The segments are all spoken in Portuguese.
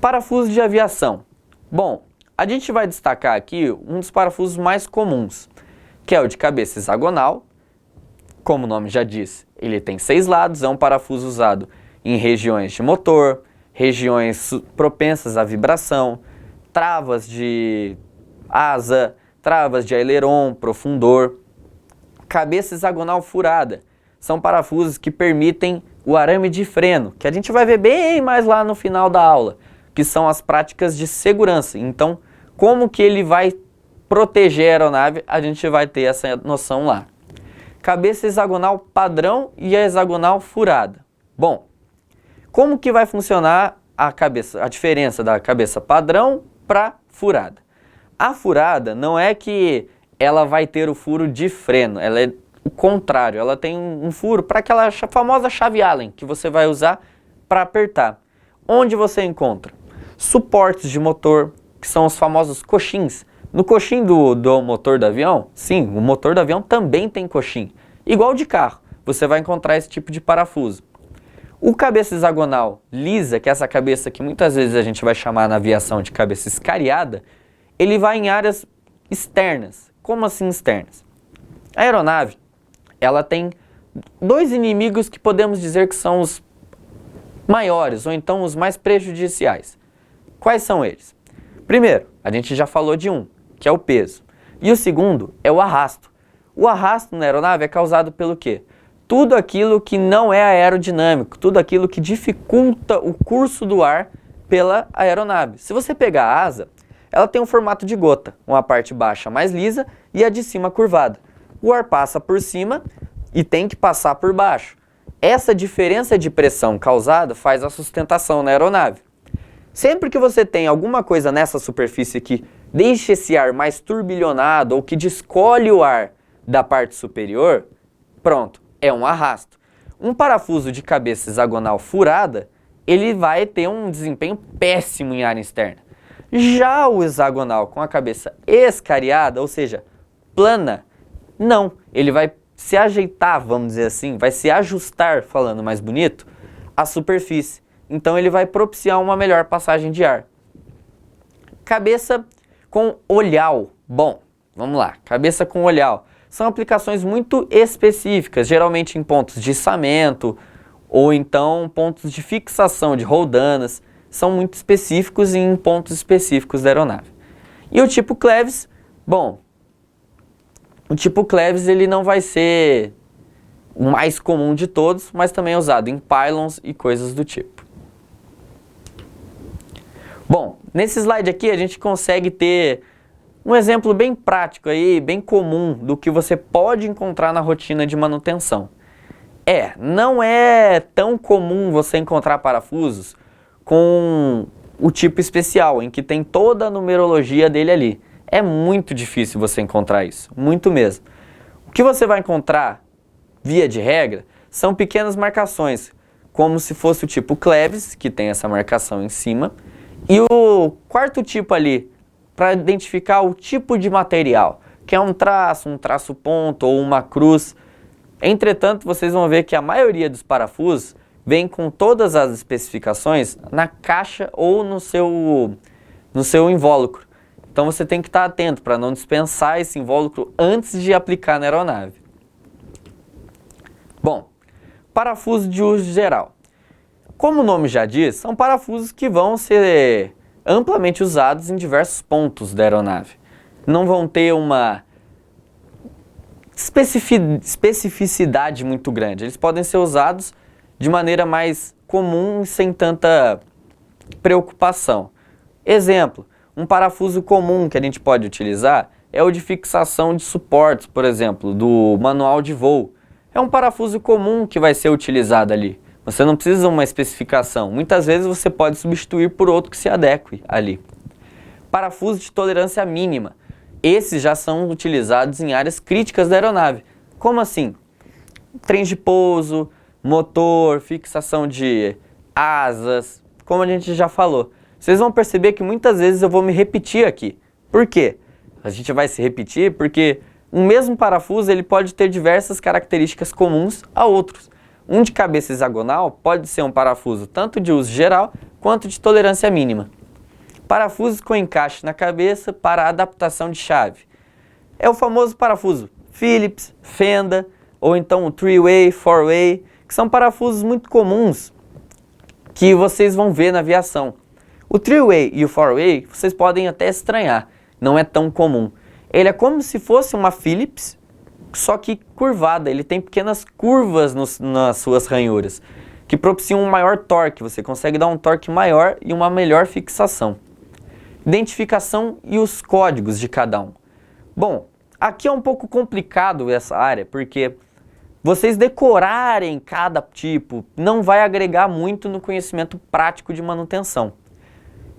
Parafuso de aviação. Bom, a gente vai destacar aqui um dos parafusos mais comuns, que é o de cabeça hexagonal. Como o nome já diz, ele tem 6 lados, é um parafuso usado em regiões de motor, regiões propensas à vibração, travas de asa, travas de aileron, profundor. Cabeça hexagonal furada. São parafusos que permitem o arame de freno, que a gente vai ver bem mais lá no final da aula, que são as práticas de segurança. Então, como que ele vai proteger a aeronave, a gente vai ter essa noção lá. Cabeça hexagonal padrão e a hexagonal furada. Bom, como que vai funcionar a diferença da cabeça padrão para furada? A furada não é que ela vai ter o furo de freno, ela é o contrário, ela tem um furo para aquela famosa chave Allen que você vai usar para apertar. Onde você encontra? Suportes de motor, que são os famosos coxins. No coxim do motor do avião, sim, o motor do avião também tem coxim. Igual de carro, você vai encontrar esse tipo de parafuso. O cabeça hexagonal lisa, que é essa cabeça que muitas vezes a gente vai chamar na aviação de cabeça escariada, ele vai em áreas externas. Como assim externas? A aeronave, ela tem 2 inimigos que podemos dizer que são os maiores, ou então os mais prejudiciais. Quais são eles? Primeiro, a gente já falou de um, que é o peso. E o segundo é o arrasto. O arrasto na aeronave é causado pelo quê? Tudo aquilo que não é aerodinâmico, tudo aquilo que dificulta o curso do ar pela aeronave. Se você pegar a asa, ela tem um formato de gota, uma parte baixa mais lisa e a de cima curvada. O ar passa por cima e tem que passar por baixo. Essa diferença de pressão causada faz a sustentação na aeronave. Sempre que você tem alguma coisa nessa superfície que deixa esse ar mais turbilhonado ou que descolhe o ar da parte superior, pronto, é um arrasto. Um parafuso de cabeça hexagonal furada, ele vai ter um desempenho péssimo em área externa. Já o hexagonal com a cabeça escariada, ou seja, plana, não, ele vai se ajeitar, vamos dizer assim, vai se ajustar, falando mais bonito, à superfície. Então ele vai propiciar uma melhor passagem de ar. Cabeça com olhal. Bom, vamos lá. Cabeça com olhal. São aplicações muito específicas, geralmente em pontos de içamento ou então pontos de fixação de roldanas. São muito específicos e em pontos específicos da aeronave. E o tipo Clevis, bom, o tipo Clevis ele não vai ser o mais comum de todos, mas também é usado em pylons e coisas do tipo. Bom, nesse slide aqui a gente consegue ter um exemplo bem prático aí, bem comum do que você pode encontrar na rotina de manutenção. Não é tão comum você encontrar parafusos com o tipo especial, em que tem toda a numerologia dele ali. É muito difícil você encontrar isso, muito mesmo. O que você vai encontrar, via de regra, são pequenas marcações, como se fosse o tipo Clevis, que tem essa marcação em cima, e o quarto tipo ali, para identificar o tipo de material, que é um traço ponto ou uma cruz. Entretanto, vocês vão ver que a maioria dos parafusos vem com todas as especificações na caixa ou no seu invólucro. Então você tem que estar atento para não dispensar esse invólucro antes de aplicar na aeronave. Bom, parafuso de uso geral. Como o nome já diz, são parafusos que vão ser amplamente usados em diversos pontos da aeronave. Não vão ter uma especificidade muito grande. Eles podem ser usados de maneira mais comum e sem tanta preocupação. Exemplo, um parafuso comum que a gente pode utilizar é o de fixação de suportes, por exemplo, do manual de voo. É um parafuso comum que vai ser utilizado ali. Você não precisa de uma especificação. Muitas vezes você pode substituir por outro que se adeque ali. Parafuso de tolerância mínima. Esses já são utilizados em áreas críticas da aeronave. Como assim? Trens de pouso, motor, fixação de asas, como a gente já falou. Vocês vão perceber que muitas vezes eu vou me repetir aqui. Por quê? A gente vai se repetir porque um mesmo parafuso ele pode ter diversas características comuns a outros. Um de cabeça hexagonal pode ser um parafuso tanto de uso geral quanto de tolerância mínima. Parafusos com encaixe na cabeça para adaptação de chave. É o famoso parafuso Phillips, Fenda, ou então o 3-way, 4-way, que são parafusos muito comuns que vocês vão ver na aviação. O 3-way e o 4-way vocês podem até estranhar, não é tão comum. Ele é como se fosse uma Phillips, só que curvada, ele tem pequenas curvas nas suas ranhuras, que propiciam um maior torque, você consegue dar um torque maior e uma melhor fixação. Identificação e os códigos de cada um. Bom, aqui é um pouco complicado essa área, porque vocês decorarem cada tipo não vai agregar muito no conhecimento prático de manutenção.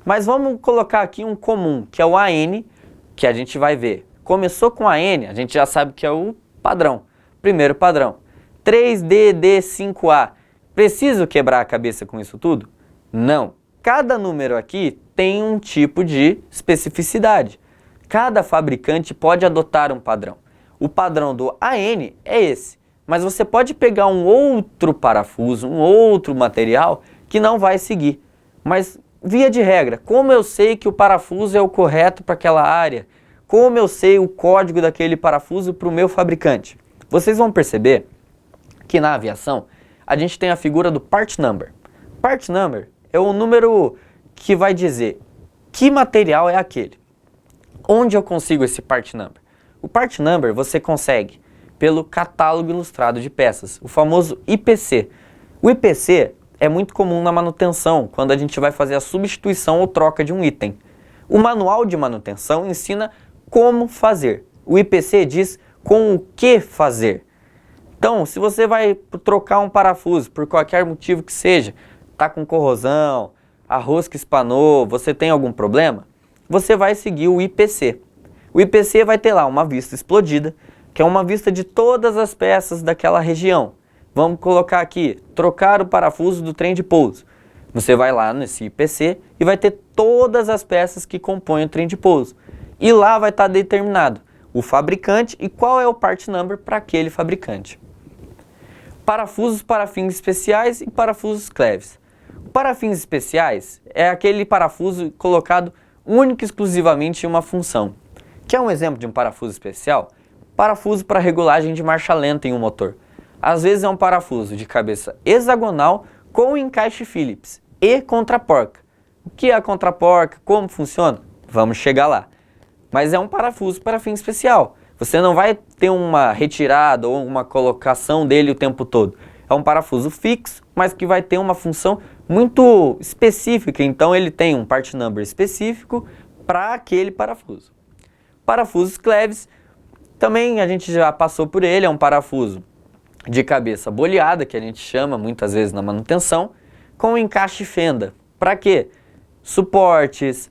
Mas vamos colocar aqui um comum, que é o AN, que a gente vai ver. Começou com AN, a gente já sabe que é o padrão, primeiro padrão. 3DD5A. Preciso quebrar a cabeça com isso tudo? Não. Cada número aqui tem um tipo de especificidade. Cada fabricante pode adotar um padrão. O padrão do AN é esse, mas você pode pegar um outro parafuso, um outro material que não vai seguir. Mas, via de regra, como eu sei que o parafuso é o correto para aquela área? Como eu sei o código daquele parafuso para o meu fabricante? Vocês vão perceber que na aviação a gente tem a figura do part number. Part number é o número que vai dizer que material é aquele. Onde eu consigo esse part number? O part number você consegue pelo catálogo ilustrado de peças, o famoso IPC. O IPC é muito comum na manutenção, quando a gente vai fazer a substituição ou troca de um item. O manual de manutenção ensina como fazer. O IPC diz com o que fazer. Então, se você vai trocar um parafuso por qualquer motivo que seja, está com corrosão, a rosca espanou, você tem algum problema, você vai seguir o IPC. O IPC vai ter lá uma vista explodida, que é uma vista de todas as peças daquela região. Vamos colocar aqui, trocar o parafuso do trem de pouso. Você vai lá nesse IPC e vai ter todas as peças que compõem o trem de pouso. E lá vai estar determinado o fabricante e qual é o part number para aquele fabricante. Parafusos para fins especiais e parafusos cleves. Para fins especiais é aquele parafuso colocado única e exclusivamente em uma função. Quer um exemplo de um parafuso especial? Parafuso para regulagem de marcha lenta em um motor. Às vezes é um parafuso de cabeça hexagonal com encaixe Phillips e contraporca. O que é a contraporca? Como funciona? Vamos chegar lá. Mas é um parafuso para fim especial. Você não vai ter uma retirada ou uma colocação dele o tempo todo. É um parafuso fixo, mas que vai ter uma função muito específica. Então ele tem um part number específico para aquele parafuso. Parafusos cleves, também a gente já passou por ele, é um parafuso de cabeça boleada, que a gente chama muitas vezes na manutenção, com encaixe fenda. Para quê? Suportes,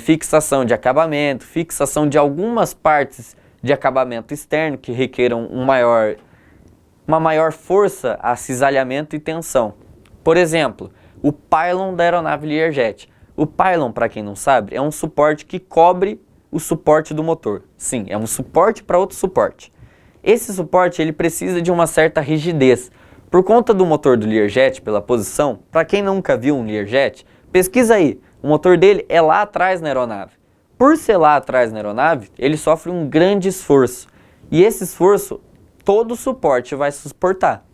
fixação de acabamento, fixação de algumas partes de acabamento externo que requeram uma maior força a cisalhamento e tensão. Por exemplo, o pylon da aeronave Learjet. O pylon, para quem não sabe, é um suporte que cobre o suporte do motor. Sim, é um suporte para outro suporte. Esse suporte ele precisa de uma certa rigidez. Por conta do motor do Learjet, pela posição, para quem nunca viu um Learjet, pesquisa aí. O motor dele é lá atrás na aeronave. Por ser lá atrás na aeronave, ele sofre um grande esforço. E esse esforço, todo o suporte vai suportar.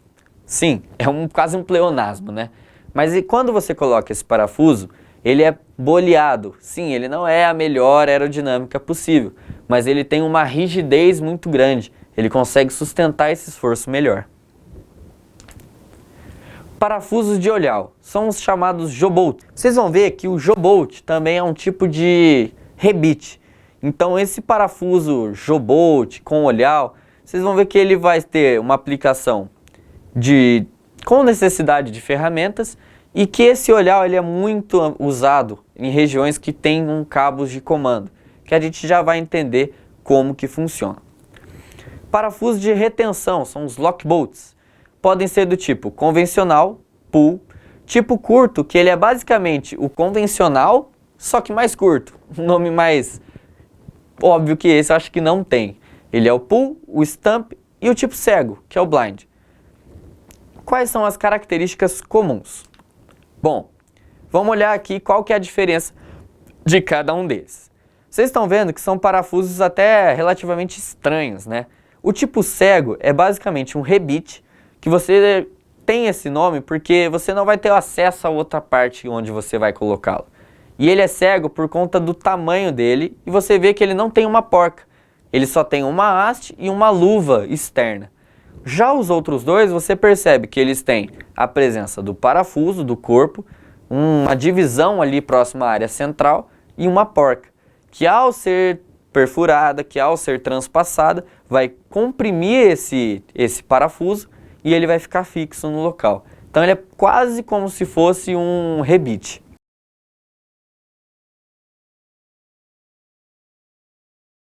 Sim, é quase um pleonasmo, né? Mas e quando você coloca esse parafuso, ele é boleado. Sim, ele não é a melhor aerodinâmica possível, mas ele tem uma rigidez muito grande. Ele consegue sustentar esse esforço melhor. Parafusos de olhar são os chamados J-bolt. Vocês vão ver que o J-bolt também é um tipo de rebite. Então esse parafuso J-bolt com olhar, vocês vão ver que ele vai ter uma aplicação com necessidade de ferramentas e que esse olhar ele é muito usado em regiões que tem cabos de comando, que a gente já vai entender como que funciona. Parafusos de retenção são os lock bolts. Podem ser do tipo convencional, pull, tipo curto, que ele é basicamente o convencional, só que mais curto. Um nome mais óbvio que esse eu acho que não tem. Ele é o pull, o stump e o tipo cego, que é o blind. Quais são as características comuns? Bom, Vamos olhar aqui qual que é a diferença de cada um deles. Vocês estão vendo que são parafusos até relativamente estranhos, né? O tipo cego é basicamente um rebite, que você tem esse nome porque você não vai ter acesso a outra parte onde você vai colocá-lo. E ele é cego por conta do tamanho dele, e você vê que ele não tem uma porca. Ele só tem uma haste e uma luva externa. Já os outros dois, você percebe que eles têm a presença do parafuso, do corpo, uma divisão ali próxima à área central e uma porca, que ao ser perfurada, que ao ser transpassada, vai comprimir esse parafuso e ele vai ficar fixo no local. Então ele é quase como se fosse um rebite.